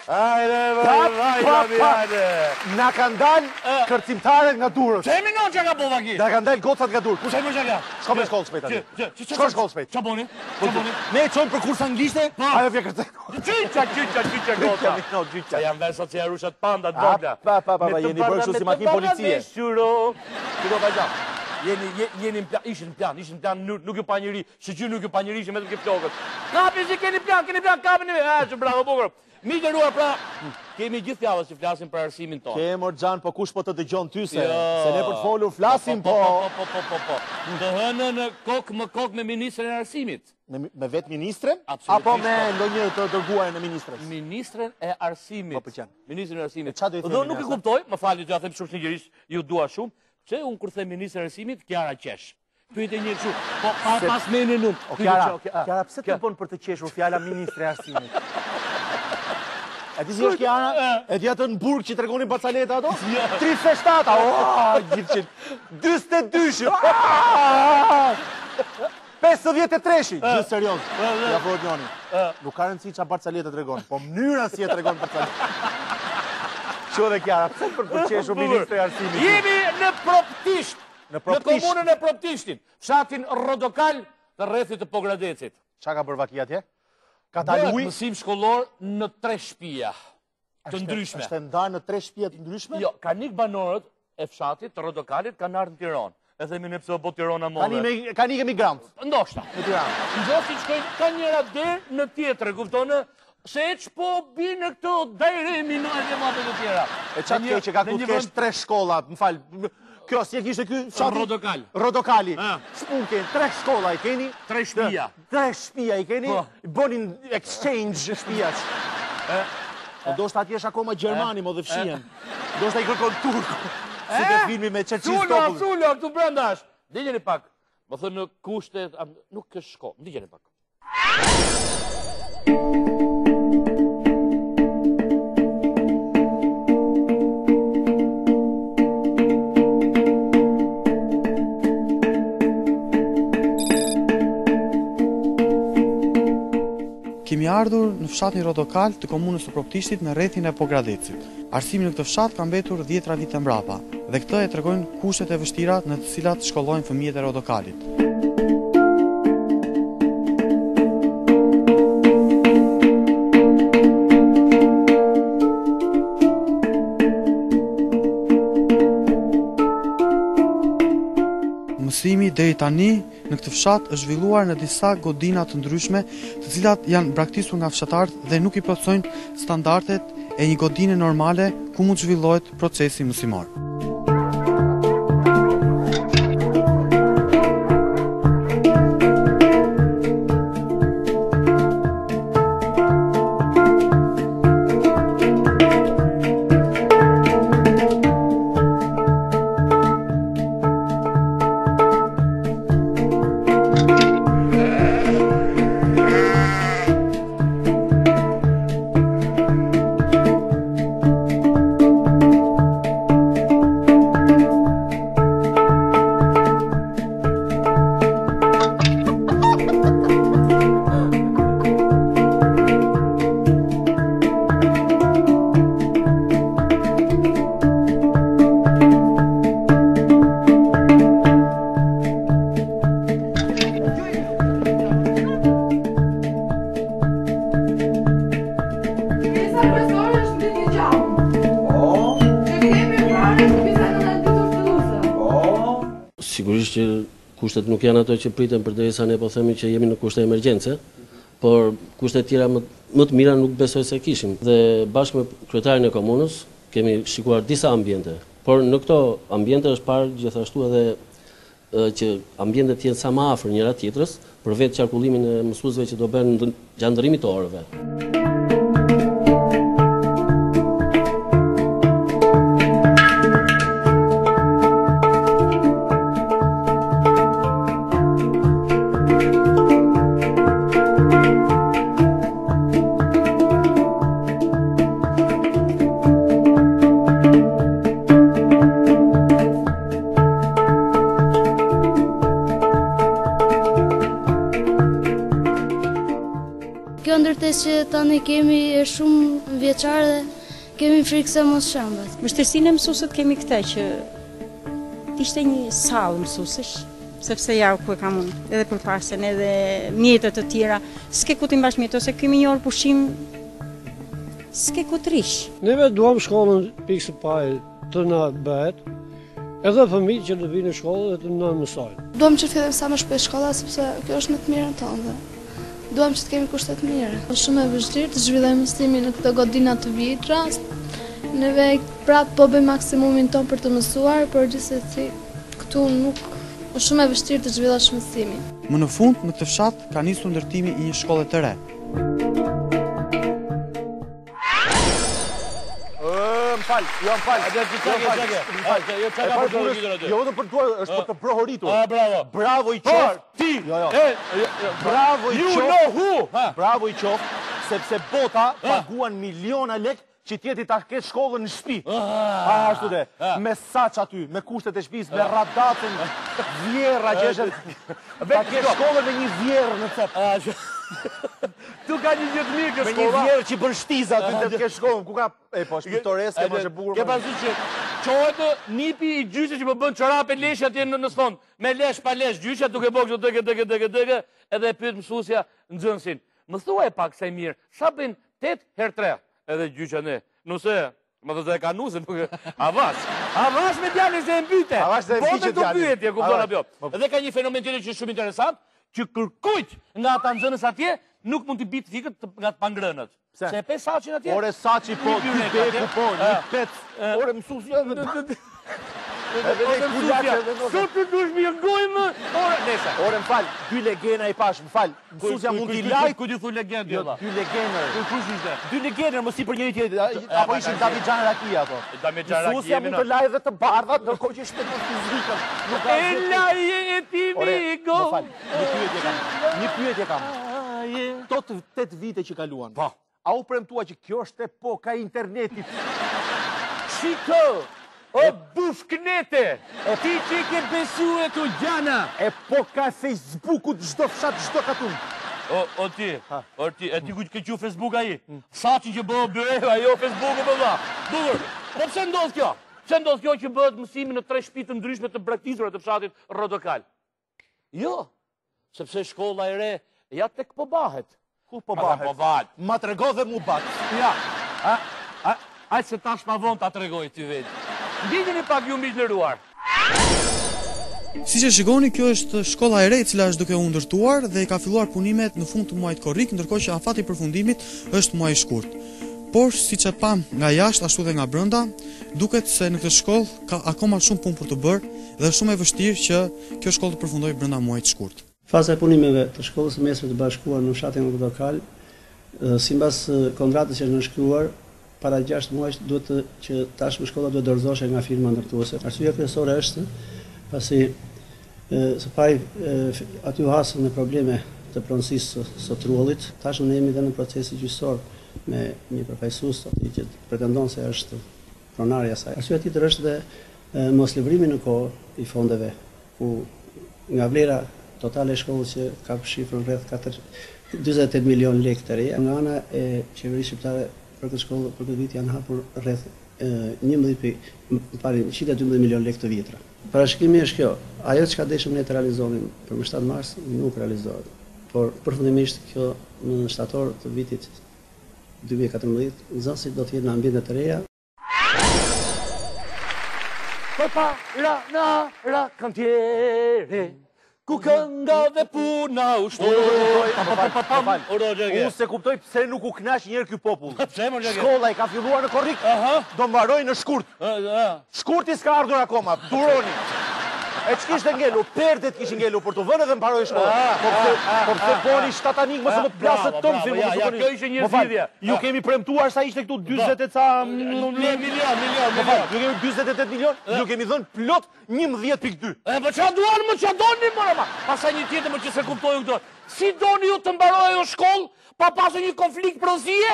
Hajde. Na kanë dalë kërcimtarët nga Durrës. Çemi non që ka bova ki? Na kanë dalë gocat nga Durrës. Çemi që ka? Shko me shkollë shpejt atë. Shko shkollë shpejt. Ç'a boni? Ne çojmë për kurs anglisht? Ajo vjen kërcim. Gjyqa gota. No, gjyqa. Janë vesh sot si rushat panda dogla. Pa, jeni bërë kështu si makinë policie. Shuro vajzam. Jeni ishin në plan, nuk ju pa njëri, shqyr nuk ju pa njëri që me të ke flokët. Kapi si keni plan, kapin e që bravo bukur. Mi gjeruar pra, kemi gjithë javës që flasim për arsimin tonë. Ke Morxhan, po kush po të dëgjon ty se ne për të folur flasim po. Të hënë në kokë me ministrin e arsimit. Me vetë ministren? Absolutisht. Apo me ndonjë të dërguar në ministres? Ministren e arsimit. Po pëlqen. Ministrin e arsimit. Çfarë do i themi? Dhe nuk e kuptoj, më falni që ja them shumë sinqerisht, ju dua shumë, se unë kur them ministrin e arsimit, Kiara qesh. Pyete një kështu, po pas menin unë. Kiara, pse të bën për të qeshur fjala ministri e arsimit? E di si është Kiara? E di atë në burg që tregonin bacaleta ato? 37, gjithë 42, 53, gjithë serios. Ja frot njoni. Nuk ka rëndësi që bacaleta tregon, po mënyra si e tregon bacaleta. Që dhe Kiara, pse për të qeshur ministri e arsimit? Jemi në Proptisht, në komunën e Proptishtin, fshatin Rodokal të rrethit të Pogradecit. Qa ka bërë Vakia atje? Bëhet mësim shkollor në 3 shtëpia të ndryshme. Është ndarë në 3 shtëpia të ndryshme? Jo, kanik banorët e fshatit të Rodokalit kanë ardhur në Tiranë. E themi ne pse po Tirana modhe. Kanik emigrant. Ndoshta. Në Tiranë. Ndoshta shkojnë ka njëra derë në tjetër, kuptonë? Se ç'po binë këto deri minutë më të tjera. E çfarë kjo që ka ku kesh 3 shkolla, më fal. Kjo si e kishte ky Rodokal. Rodokali. S'punken 3 shkolla i keni, 3 shtëpia. 3 shtëpia i keni, bënin exchange shtëpiash. Ndoshta atje është akoma Gjermani më dhe fshihen. Ndoshta i kërkon turku. Si te filmi me Churchill Stopul. Sullo, këtu brenda është. Ndiqeni pak. Më thënë në kushtet, nuk ka shko. Ndiqeni pak. Kemi ardhur në fshatin Rodokal të komunës së Proptishtit në rrethin e Pogradecit. Arsimi në këtë fshat ka mbetur 10 vite mbrapa dhe këtë e tregojnë kushtet e vështira në të cilat shkollojnë fëmijët e Rodokalit. Mësimi deri tani në këtë fshat është zhvilluar në disa godina të ndryshme, të cilat janë braktisur nga fshatarët dhe nuk i plotësojnë standardet e një godine normale ku mund të zhvillohet procesi mësimor. Sigurisht që kushtet nuk janë ato që pritën përderisa ne po themi që jemi në kushte emergjence, por kushtet tjera më të mira nuk besoj se kishim. Dhe bashkë me kryetarin e komunës kemi shikuar disa ambiente, por në këto ambiente është parë gjithashtu edhe që ambientet jenë sa më afër njëra tjetrës, për vetë qarkullimin e mësuesve që do bëhen gjandërimit të orëve. veç që tani kemi shumë vjeçar dhe kemi frikë se mos shambet. Vështirësinë e mësuesit kemi këtë që ishte një sallë mësuesish, sepse ja ku e kam unë, edhe për parsen, edhe mjetët të tjera, s'ke ku t'i mbash mjetë, ose kemi një orë pushim, s'ke ku t'rish. Neve duam shkollën pikë së pari të na bëhet, edhe fëmijët që të vinë në shkollë dhe të na mësojnë. Duam që të fillojmë sa më shpejt shkolla, sepse kjo është më të mirën tonë. Duam që të kemi kushte të mira. Është shumë e vështirë të zhvillojmë mësimin në këto godina të vjetra. Neve prapë po bëjmë maksimumin ton për të mësuar, por gjithsesi këtu nuk është shumë e vështirë të zhvillosh mësimin. Më në fund, në këtë fshat ka nisur ndërtimi i një shkolle të re. Jo vetëm për duar, është për të brohoritur. Bravo. Bravo i qoftë. Ti. Bravo i You qoftë. know who. Bravo i qoftë, sepse bota paguan miliona lek që tjeti ta ketë shkollën në shtëpi. Ashtu dhe, me saç aty, me kushtet e shtëpisë, me radatën vjerra që është. Ta ketë shkollën me një vjerë në cep. Tu ka një gjithë mirë kjo Me një shkolla. vjerë që bën shtiza aty të ketë shkollën. Ku ka, po, shpitoreske, më është e bukur. Ke parasysh që qohet nipi i gjyqe që më bën çorape lesh atje në sfond. Me lesh pa lesh gjyqja duke bërë dëgë edhe e pyet mësuesja nxënësin. Më thuaj pak sa mirë, sa bën 8 herë 3? Edhe gjyqja ne. Nuse, më të e ka nuse, nuk avash me djalin se e mbyte. Avash se e mbyte të pyetje, kupton apo jo. Edhe ka një fenomen tjetër që është shumë interesant, që kërkujt nga ata nxënës atje nuk mund t'i bitë fikët nga të pangrënët. Se e pe saqin atje? Ore saçi po, dy beku po, një pec. Ore mësuesja. Sot të dush mi ngojmë. Ore m'fal, dy legena i pash, m'fal. Mësuesja mund t'i lajt. Ku di thu legend Jo, dy legener. Kush ishte? Dy legener më si për njëri tjetër, apo ishin David Xhan Rakia ato. David Xhan Rakia Mësuesja mund të lajë dhe të bardhat, ndërkohë që shpëton fizikën. Nuk ka E laje e ti mi go. M'fal, një pyetje kam. Tot 8 vite që kaluan. Po. A u premtua që kjo është epoka e internetit? Shiko, o bufknete, ti që ke besu e të gjana. Epoka e Facebookut, çdo fshat, çdo katun. O ti, e ti ku ke që Facebook aji? Saqin që bëhë bëhe, ajo Facebook më dha. Bukur, po pse ndodh kjo? Pse ndodh kjo që bëhet mësimi në 3 shtëpi të ndryshme të braktisura të fshatit Rodokal? Jo, sepse shkolla e re, ja tek po bahet. Ku po bahet? Ma trego dhe mu bat. Ja, ajtë se tash ma vonë ta tregoj ty vetë. Ndinjeni pak ju miq nderuar. Si që shikoni, kjo është shkolla e re e cila është duke u ndërtuar dhe ka filluar punimet në fund të muajit korrik, ndërkohë që afati i përfundimit është muaj i shkurt. Por siç e pam nga jashtë ashtu dhe nga brenda, duket se në këtë shkollë ka akoma shumë punë për të bërë dhe është shumë e vështirë që kjo shkollë të përfundojë brenda muajit të shkurt. Faza e punimeve të shkollës së mesme të bashkuar në fshatin Rodokal, sipas kontratës që është nënshkruar, para 6 muajsh duhet që tashmë shkolla duhet dorëzohej nga firma ndërtuese. Arsyeja kryesore është pasi së pari aty u hasën në probleme të pronësisë së trullit. Tashmë ne jemi dhe në procesin gjyqësor me një përfaqësues që pretendon se është pronari i asaj. Arsyeja tjetër është dhe moslivrimi në kohë i fondeve, ku nga vlera totale e shkollës që ka shifrën rreth 48 milion lekë të reja, nga ana e qeverisë shqiptare për këtë shkollë për këtë vit janë hapur rreth 112 milion lekë të vjetra. Parashikimi është kjo, ajo çka deshëm ne të realizonim për më 7 mars nuk realizohet. Por përfundimisht kjo në shtator të vitit 2014 nxënësit do të jenë në ambiente të reja. Papa ra kantiere. Ku kënga dhe puna u shtojë. Unë se kuptoj pse nuk u knaq njerë ky popull. Pse më gjë? Shkolla i ka filluar në korrik, do mbaroj në shkurt. Shkurti s'ka ardhur akoma, duroni. E që kishtë ngelu, perdet kishtë ngelu për të vënë dhe mbaroj shkolla. Po pse boni shtatanik, mëse më të plasët tëmë filmu. Ja, kjo ishe një zgjidhje. Ju kemi premtuar sa ishte këtu 20 e ca... milion. Ju kemi 28 milion, ju kemi dhënë plot 11.2. Po qa duan më qa doni më rëma? Pasaj një tjetër më që se kuptoju këto. Si doni ju të mbaroj o shkollë, pa pasu një konflikt pronësie?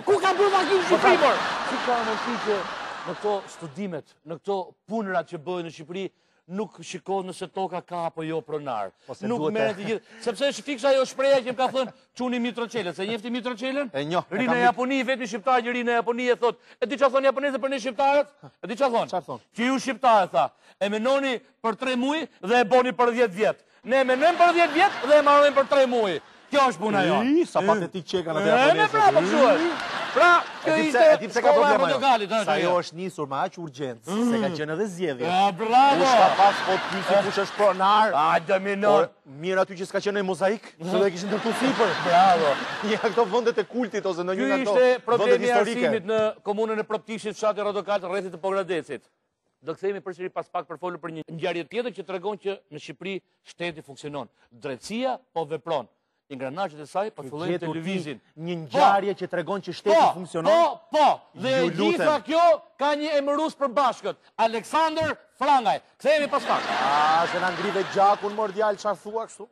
Ku ka bërë vakim Shqipërimër? Si ka më që në këto studimet, në këto punërat që bëjnë në Shqipëri, nuk shikon nëse toka ka apo jo pronar. Nuk duhet merret të gjithë, sepse është fiksa ajo shpreha që më ka thënë çuni Mitroçelën, se njefti Mitroçelën? E njoh. Ri në Japoni, vetëm shqiptar që ri në Japoni e thot, e di çfarë thonë japonezët për ne shqiptarët? E di çfarë thonë? Çfarë thonë? Që ju shqiptarët tha, e menoni për 3 muaj dhe e boni për 10 vjet. Ne menojmë për 10 vjet dhe e marrojmë për 3 muaj. Kjo është puna jonë. Sa patetik që kanë atë Me japonesët. pra po kështu. Pra, kjo ishte pse ka shkolla e problema Portogalit, Sa ajo është nisur me aq urgjencë, se ka qenë edhe zgjedhje. Bravo! Kush ka pas po të pyesi kush është pronar? A, dominor! Mirë aty që s'ka qenë në mozaik, se do e kishin ndërtu sipër. Bravo! Një nga këto vendet e kultit ose në një Ky nga këto ishte vendet problemi i historike. arsimit në komunën e Proptishit, fshati Rodokalt, rrethit të Pogradecit. Do kthehemi përsëri pas pak për folur për një ngjarje tjetër që tregon që në Shqipëri shteti funksionon. Drejtësia po vepron. Ingranazhet e saj po fillojnë televizin. Një ngjarje që tregon që shteti funksionon. Po. Dhe e gjitha kjo ka një emërus për bashkët. Aleksandër Frangaj. Kthehemi pas pak. Se na ngrive gjakun mordial çfarë thua kështu?